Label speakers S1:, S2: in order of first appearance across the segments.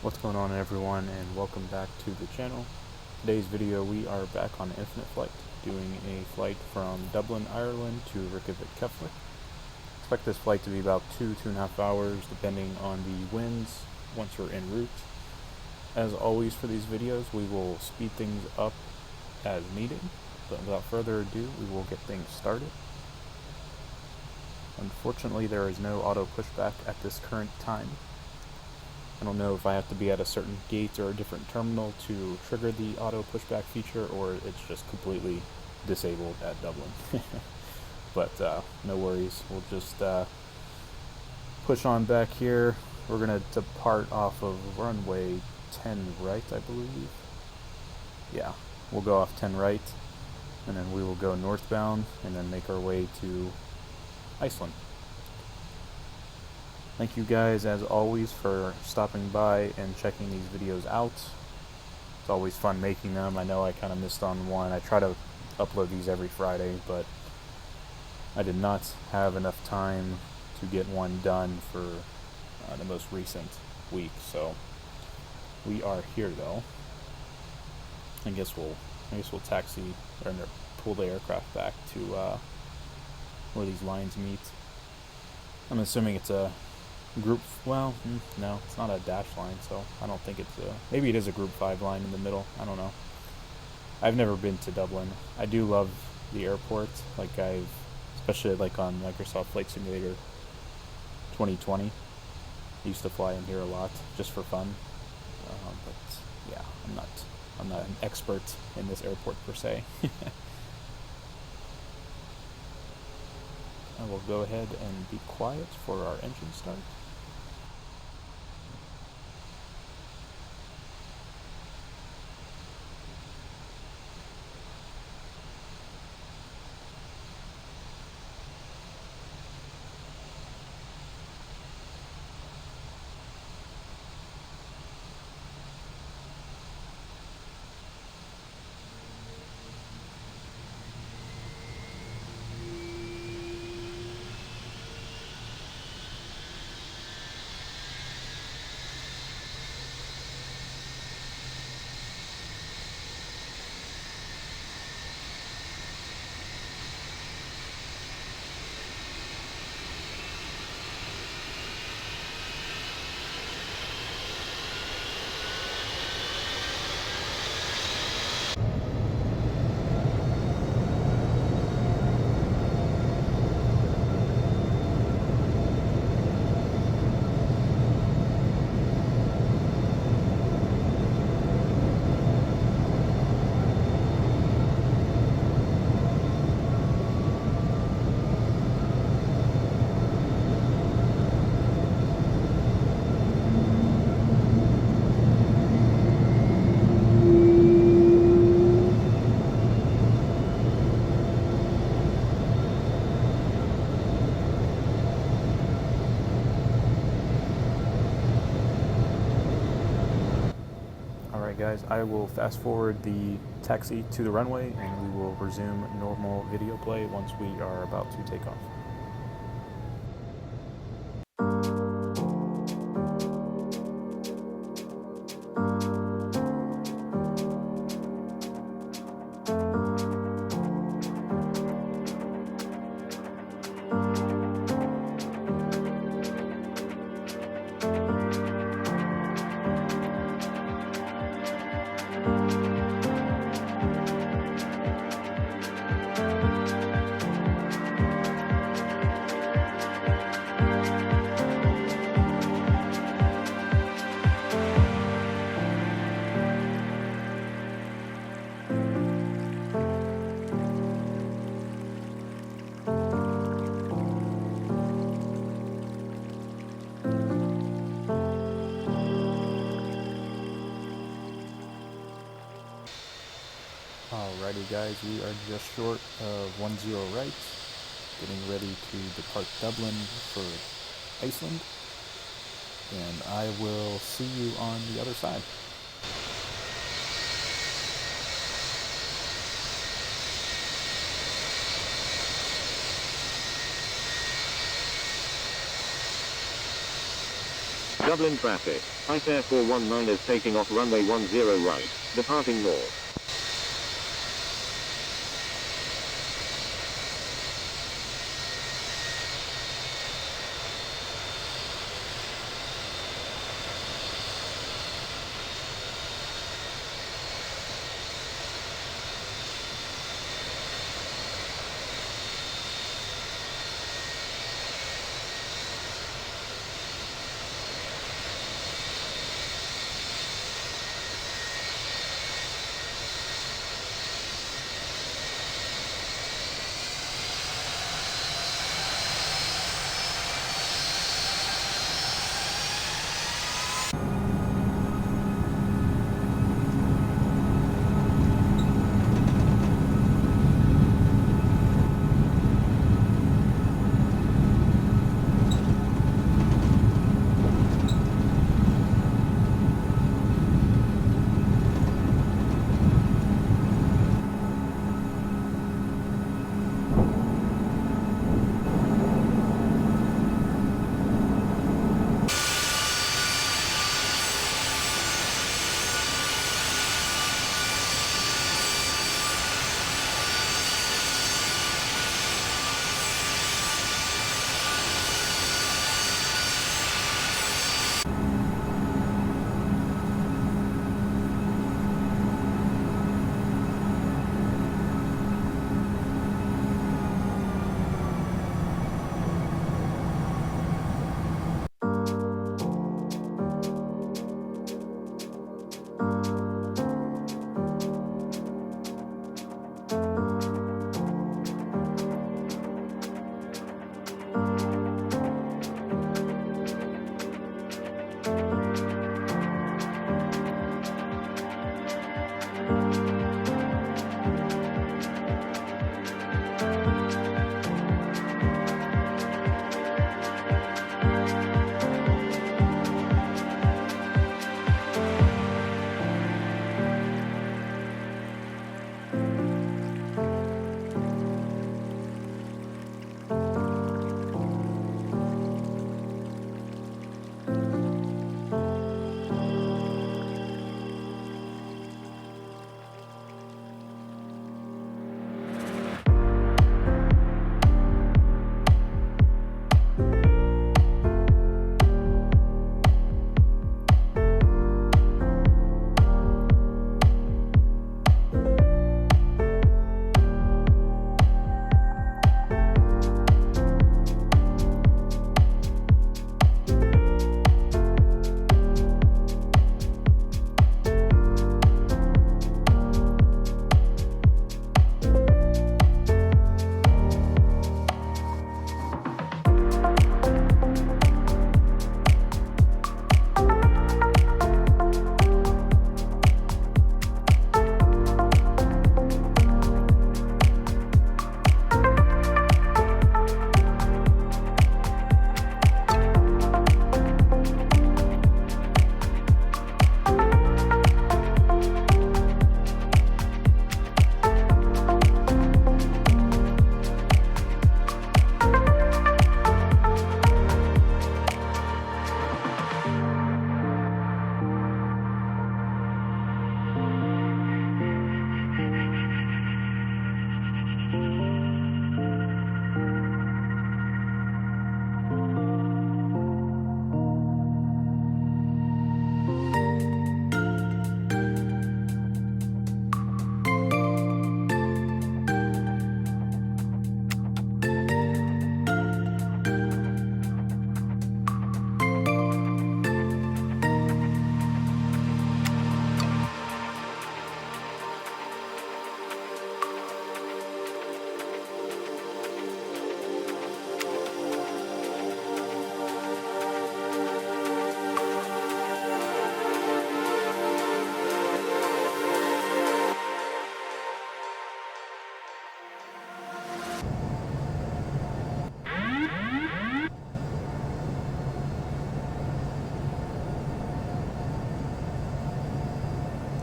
S1: What's going on, everyone, and welcome back to the channel. Today's video, we are back on Infinite Flight, doing a flight from Dublin, Ireland to Reykjavik-Keflavik. Expect this flight to be about 2.5 hours, depending on the winds once we're en route. As always for these videos, we will speed things up as needed, but without further ado, we will get things started. Unfortunately, there is no auto pushback at this current time. I don't know if I have to be at a certain gate or a different terminal to trigger the auto pushback feature, or it's just completely disabled at Dublin. But no worries, we'll just push on back here. We're going to depart off of runway 10 right, I believe. Yeah, we'll go off 10 right, and then we will go northbound, and then make our way to Iceland. Thank you guys, as always, for stopping by and checking these videos out. It's always fun making them. I know I kind of missed on one. I try to upload these every Friday, but I did not have enough time to get one done for the most recent week. So we are here, though. I guess we'll taxi or pull the aircraft back to where these lines meet. I'm assuming it's a group, well, no, it's not a dash line, so I don't think it's a, maybe it is a group 5 line in the middle, I don't know. I've never been to Dublin. I do love the airport, like especially like on Microsoft Flight Simulator 2020, I used to fly in here a lot, just for fun, but yeah, I'm not an expert in this airport per se. I will go ahead and be quiet for our engine start. Guys, I will fast forward the taxi to the runway, and we will resume normal video play once we are about to take off. Alrighty guys, we are just short of 10 right, getting ready to depart Dublin for Iceland, and I will see you on the other side.
S2: Dublin traffic. Ice Air 419 is taking off runway 10 right, departing north.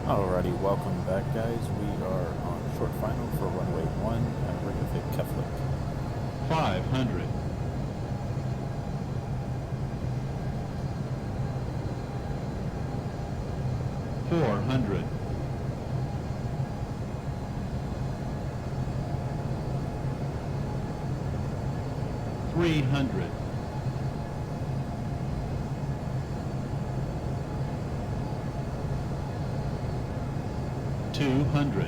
S1: Alrighty, welcome back guys. We are on short final for runway 1 at Reykjavik-Keflavik.
S3: 500. 400. 300. 200.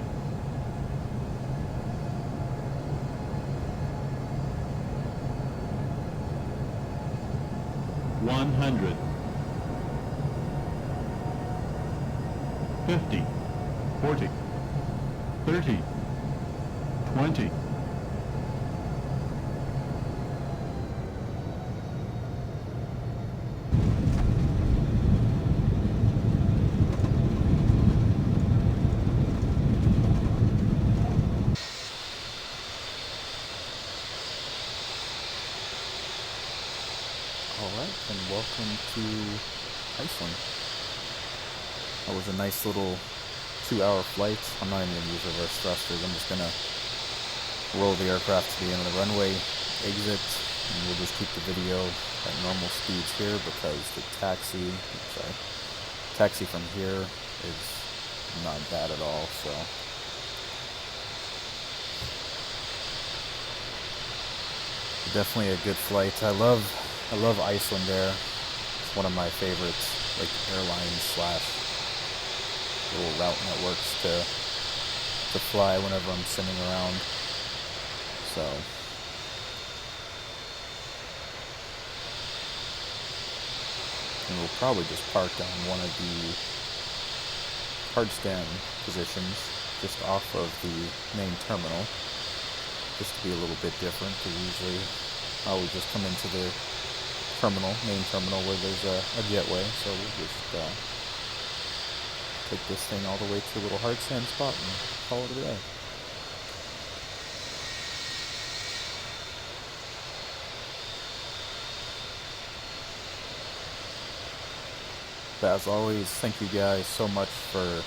S3: 100. 50. 40. 30. 20.
S1: Alright, and welcome to Iceland. That was a nice little 2-hour flight. I'm not even going to use reverse thrusters. I'm just going to roll the aircraft to the end of the runway, exit, and we'll just keep the video at normal speeds here because the taxi from here is not bad at all, so. Definitely a good flight. I love Iceland Air. It's one of my favorites, like airlines slash little route networks to fly whenever I'm sitting around. So and we'll probably just park on one of the hard stand positions just off of the main terminal, just to be a little bit different, because usually I always just come into the main terminal where there's a jetway, so we'll just take this thing all the way to a little hard stand spot and call it a day. But as always, thank you guys so much for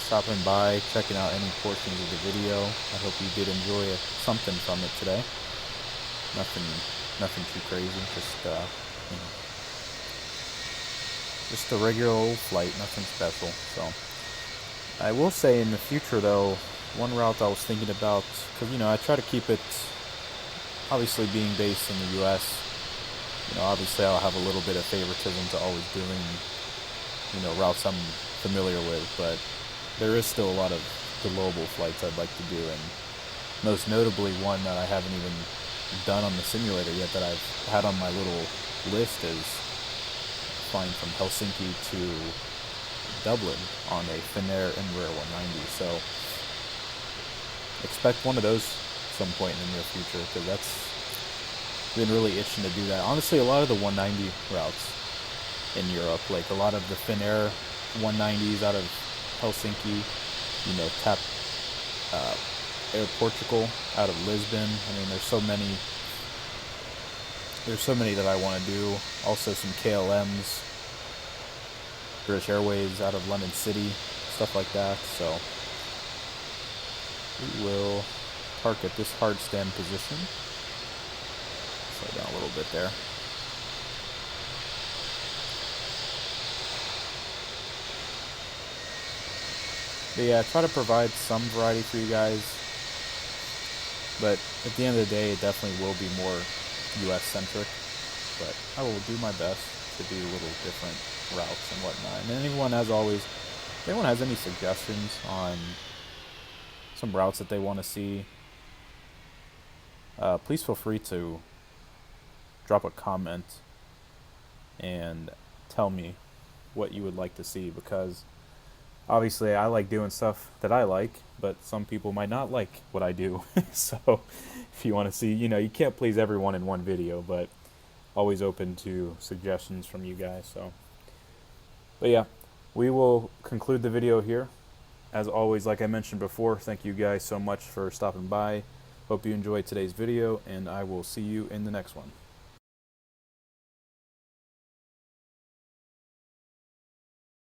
S1: stopping by, checking out any portions of the video. I hope you did enjoy something from it today. Nothing too crazy, just a regular old flight, nothing special. So I will say in the future though, one route I was thinking about, because I try to keep it, obviously being based in the US, obviously I'll have a little bit of favoritism to always doing routes I'm familiar with, but there is still a lot of global flights I'd like to do, and most notably one that I haven't even done on the simulator yet that I've had on my little list is flying from Helsinki to Dublin on a Finnair Embraer 190. So expect one of those some point in the near future, because that's been really itching to do that. Honestly, a lot of the 190 routes in Europe, like a lot of the Finnair 190s out of Helsinki, Air Portugal out of Lisbon. I mean, there's so many that I want to do. Also some KLMs, British Airways out of London City, stuff like that. So we will park at this hard stand position. Slow down a little bit there. But yeah, try to provide some variety for you guys. But at the end of the day, it definitely will be more US-centric. But I will do my best to do little different routes and whatnot. And anyone, as always, if anyone has any suggestions on some routes that they want to see, please feel free to drop a comment and tell me what you would like to see, because obviously I like doing stuff that I like, but some people might not like what I do. So if you want to see, you can't please everyone in one video, but always open to suggestions from you guys. So, but yeah, we will conclude the video here. As always, like I mentioned before, thank you guys so much for stopping by. Hope you enjoyed today's video, and I will see you in the next one.